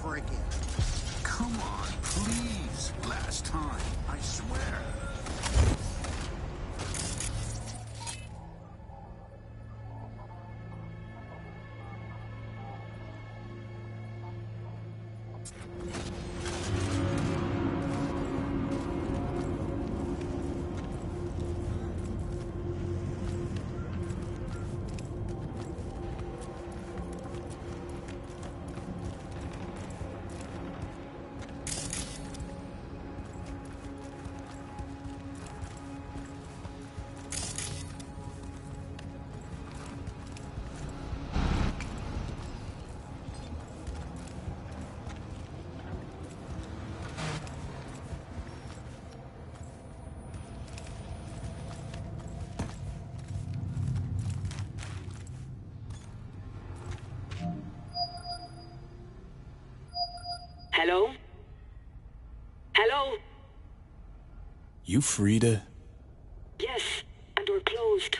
ever again. Come on, please. Last time, I swear. Hello? Hello? You Frida? Yes, and we're closed.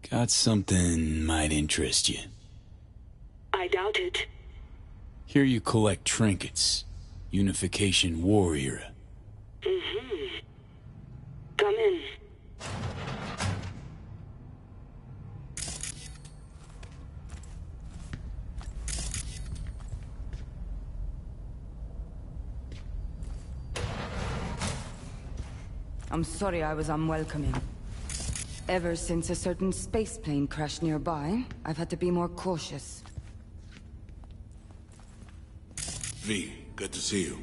Got something might interest you. I doubt it. Here you collect trinkets. Unification War era. Mm-hmm. Come in. I'm sorry I was unwelcoming. Ever since a certain space plane crashed nearby, I've had to be more cautious. V, good to see you.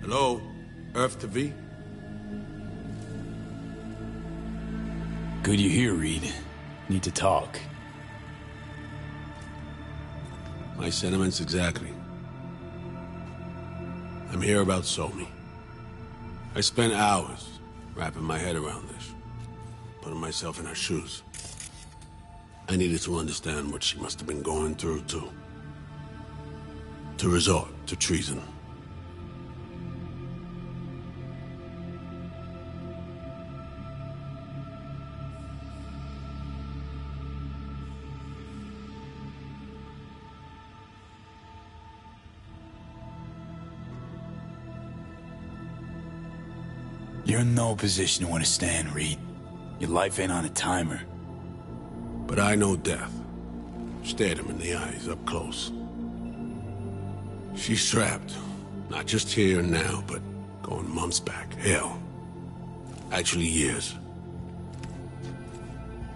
Hello? Earth to V? Good you're here, Reed. Need to talk. My sentiments exactly. I'm here about Somi. I spent hours wrapping my head around this, putting myself in her shoes. I needed to understand what she must have been going through to resort to treason. You're in no position to understand, Reed. Your life ain't on a timer. But I know death. Stared him in the eyes up close. She's trapped. Not just here and now, but going months back. Hell. Actually years.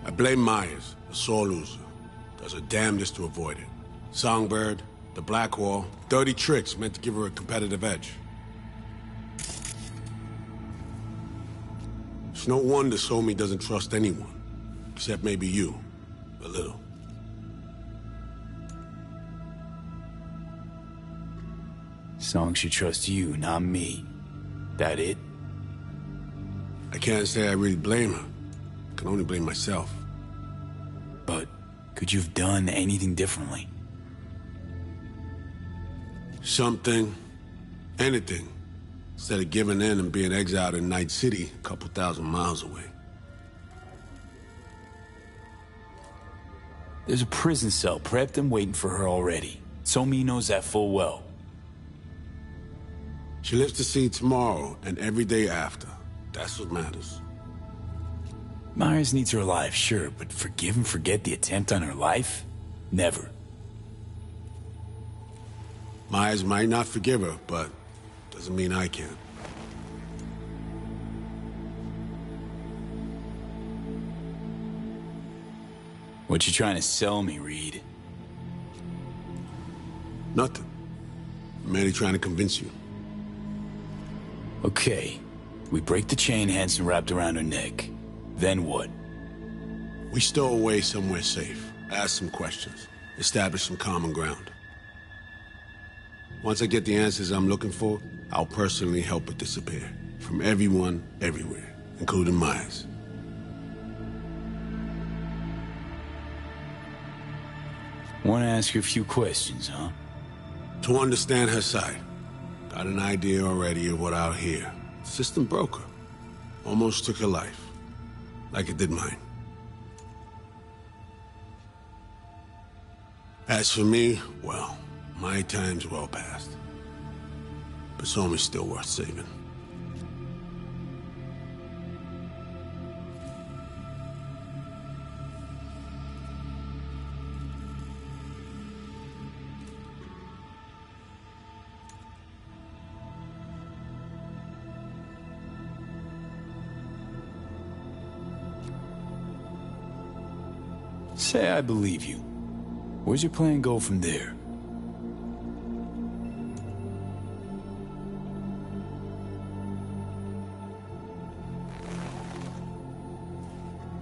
I blame Myers, the sore loser. Does her damnedest to avoid it. Songbird, the Blackwall, dirty tricks meant to give her a competitive edge. It's no wonder Somi doesn't trust anyone. Except maybe you. A little. Song should trust you, not me. That it? I can't say I really blame her. I can only blame myself. But could you have done anything differently? Something. Anything. Instead of giving in and being exiled in Night City, a couple thousand miles away. There's a prison cell prepped and waiting for her already. Somi knows that full well. She lives to see tomorrow and every day after. That's what matters. Myers needs her alive, sure, but forgive and forget the attempt on her life? Never. Myers might not forgive her, but doesn't mean I can. What you trying to sell me, Reed? Nothing. I'm merely trying to convince you. Okay. We break the chain Hansen wrapped around her neck. Then what? We stow away somewhere safe, ask some questions, establish some common ground. Once I get the answers I'm looking for, I'll personally help her disappear. From everyone, everywhere, including Myers. Want to ask you a few questions, huh? To understand her side. Got an idea already of what I'll hear. System broke her. Almost took her life. Like it did mine. As for me, well, my time's well past. But Somi's still worth saving. Say I believe you. Where's your plan go from there?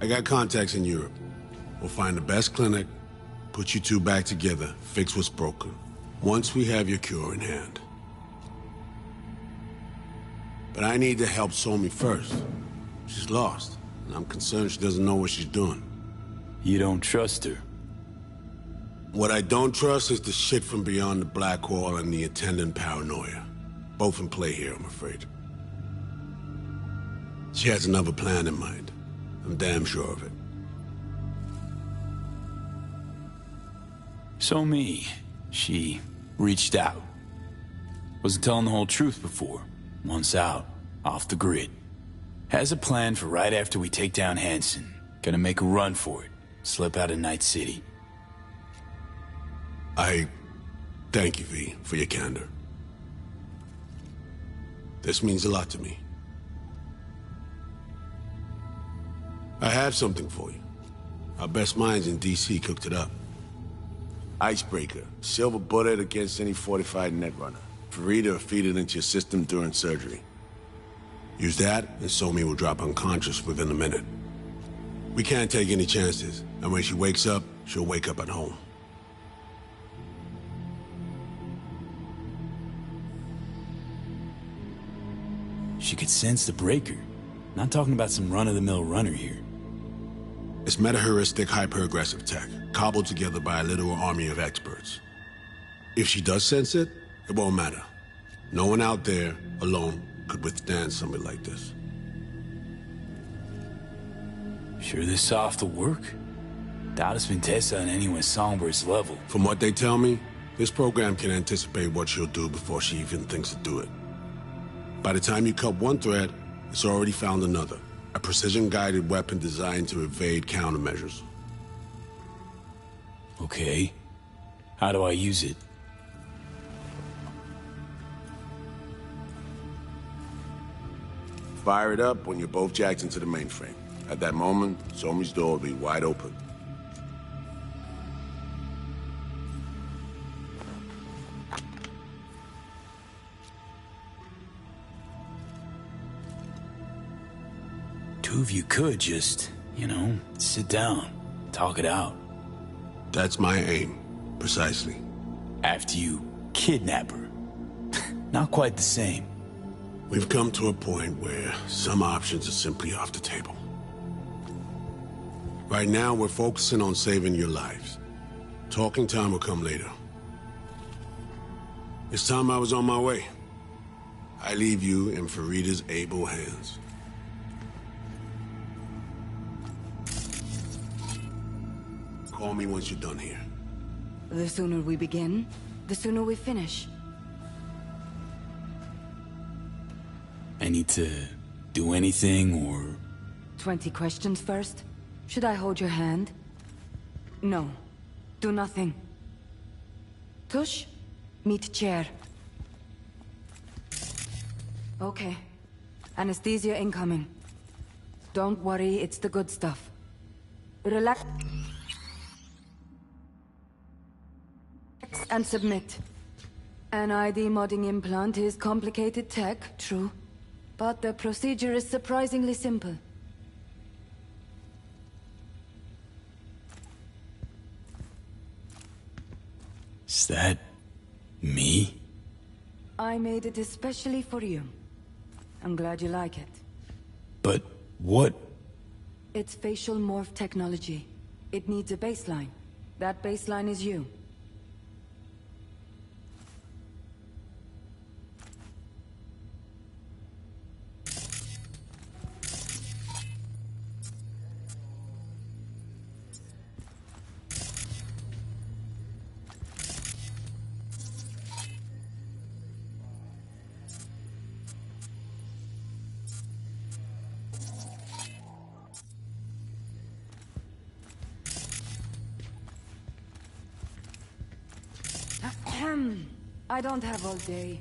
I got contacts in Europe. We'll find the best clinic, put you two back together, fix what's broken. Once we have your cure in hand. But I need to help Somi first. She's lost, and I'm concerned she doesn't know what she's doing. You don't trust her? What I don't trust is the shit from beyond the black wall and the attendant paranoia. Both in play here, I'm afraid. She has another plan in mind. I'm damn sure of it. Somi, she reached out. Wasn't telling the whole truth before. Once out, off the grid. Has a plan for right after we take down Hansen. Gonna make a run for it. Slip out of Night City. I thank you, V, for your candor. This means a lot to me. I have something for you. Our best minds in DC cooked it up. Icebreaker. Silver bullet against any fortified netrunner. Farida will feed it into your system during surgery. Use that, and Somi will drop unconscious within a minute. We can't take any chances, and when she wakes up, she'll wake up at home. She could sense the breaker. Not talking about some run-of-the-mill runner here. It's meta-heuristic, hyper-aggressive tech, cobbled together by a literal army of experts. If she does sense it, it won't matter. No one out there, alone, could withstand something like this. Sure this soft will work? Doubt it's been tested on anyone Songbird's level. From what they tell me, this program can anticipate what she'll do before she even thinks to do it. By the time you cut one thread, it's already found another. A precision-guided weapon designed to evade countermeasures. Okay. How do I use it? Fire it up when you're both jacked into the mainframe. At that moment, Somi's door will be wide open. Two of you could just, sit down, talk it out. That's my aim, precisely. After you kidnap her. Not quite the same. We've come to a point where some options are simply off the table. Right now, we're focusing on saving your lives. Talking time will come later. It's time I was on my way. I leave you in Farida's able hands. Call me once you're done here. The sooner we begin, the sooner we finish. I need to do anything, or... 20 questions first? Should I hold your hand? No. Do nothing. Tush, meet chair. Okay. Anesthesia incoming. Don't worry, it's the good stuff. Relax and submit. An ID modding implant is complicated tech, true. But the procedure is surprisingly simple. Is that... me? I made it especially for you. I'm glad you like it. But what... It's facial morph technology. It needs a baseline. That baseline is you. I don't have all day.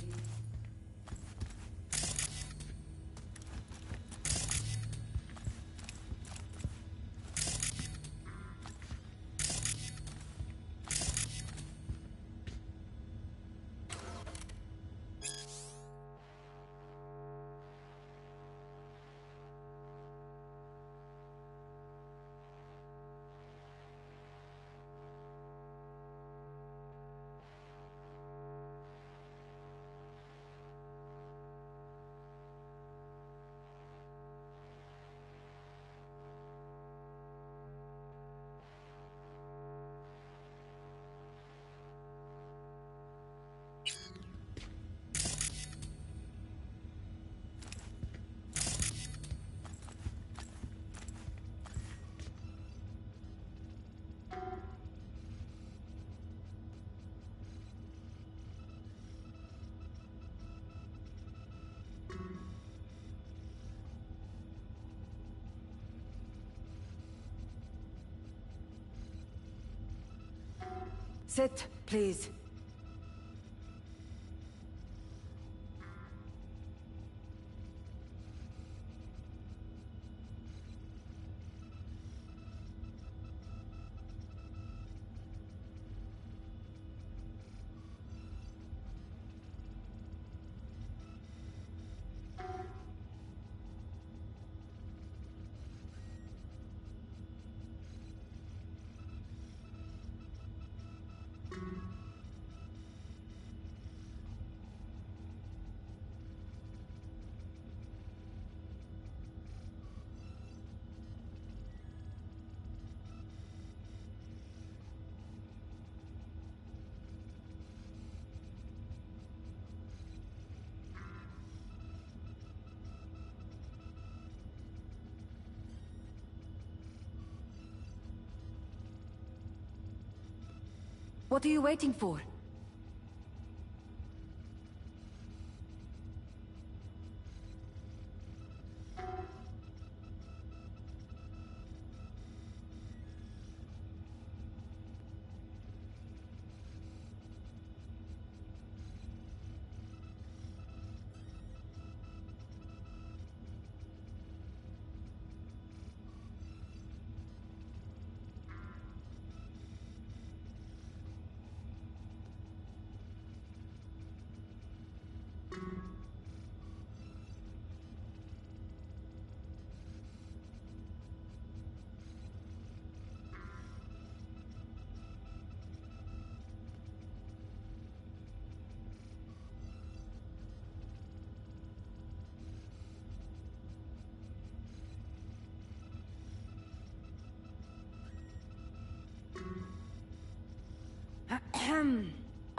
Sit, please. What are you waiting for?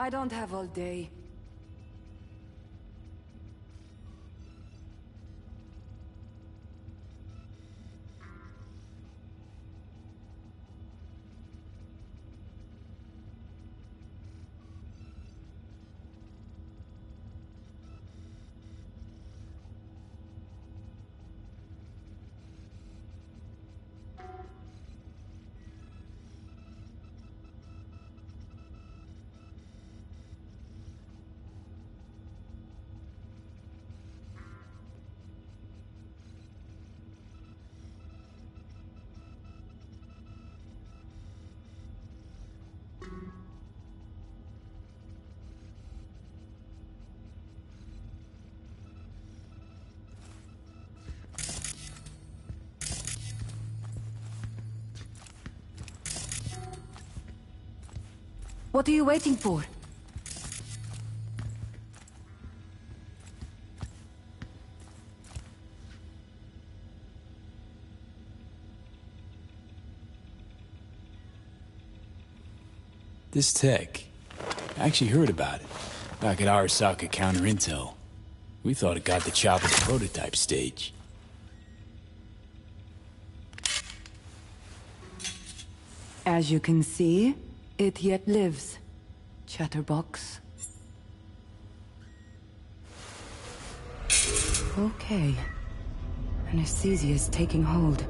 I don't have all day. What are you waiting for? This tech, I actually heard about it back at Arasaka Counter Intel. We thought it got the chop at the prototype stage. As you can see, it yet lives. Chatterbox. Okay. Anesthesia is taking hold.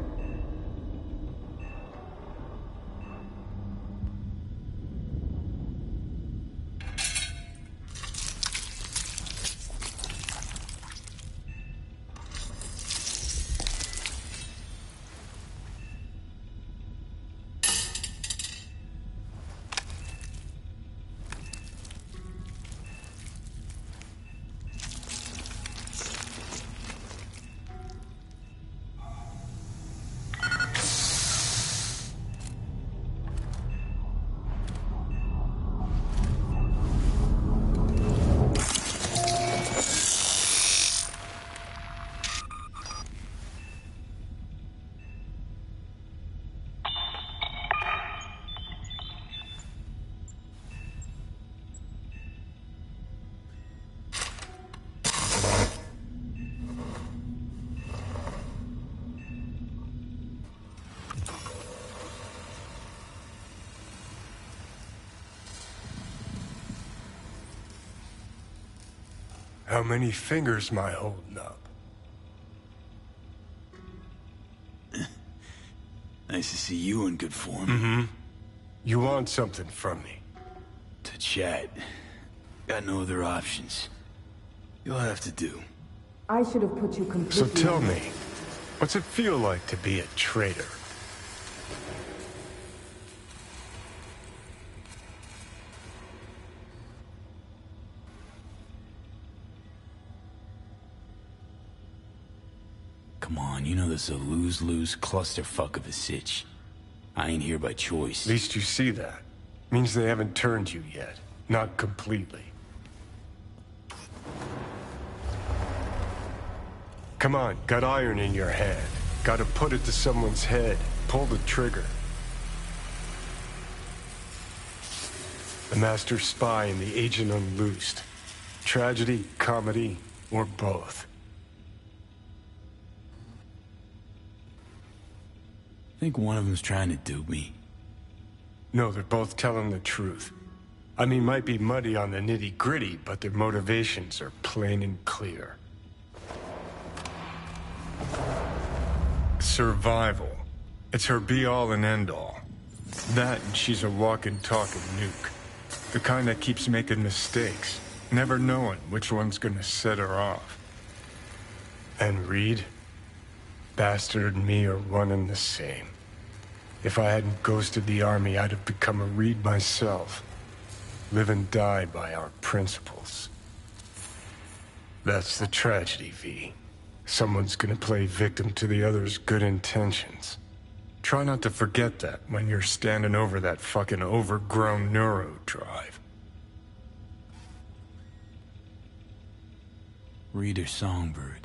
How many fingers am I holding up? Nice to see you in good form. You want something from me? To chat. Got no other options. You'll have to do. I should have put you completely... So tell me, what's it feel like to be a traitor? Come on, you know this is a lose-lose clusterfuck of a sitch. I ain't here by choice. At least you see that. Means they haven't turned you yet. Not completely. Come on, got iron in your hand. Gotta put it to someone's head. Pull the trigger. The master spy and the agent unloosed. Tragedy, comedy, or both. I think one of them's trying to dupe me. No, they're both telling the truth. I mean, might be muddy on the nitty-gritty, but their motivations are plain and clear. Survival. It's her be-all and end-all. That and she's a walking, talking nuke. The kind that keeps making mistakes, never knowing which one's gonna set her off. And Reed? Bastard and me are one and the same. If I hadn't ghosted the army, I'd have become a Reed myself. Live and die by our principles. That's the tragedy, V. Someone's gonna play victim to the other's good intentions. Try not to forget that when you're standing over that fucking overgrown neuro drive. Reed or Songbird.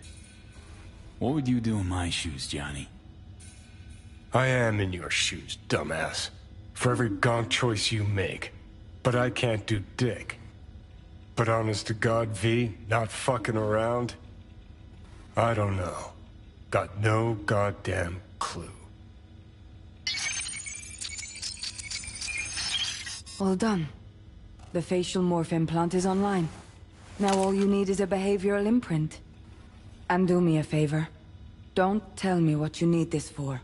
What would you do in my shoes, Johnny? I am in your shoes, dumbass. For every gonk choice you make. But I can't do dick. But honest to God, V, not fucking around? I don't know. Got no goddamn clue. All done. The facial morph implant is online. Now all you need is a behavioral imprint. And do me a favor. Don't tell me what you need this for.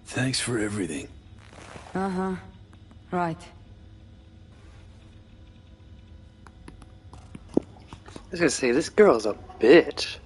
Thanks for everything. Uh-huh. Right. I was gonna say, this girl's a bitch.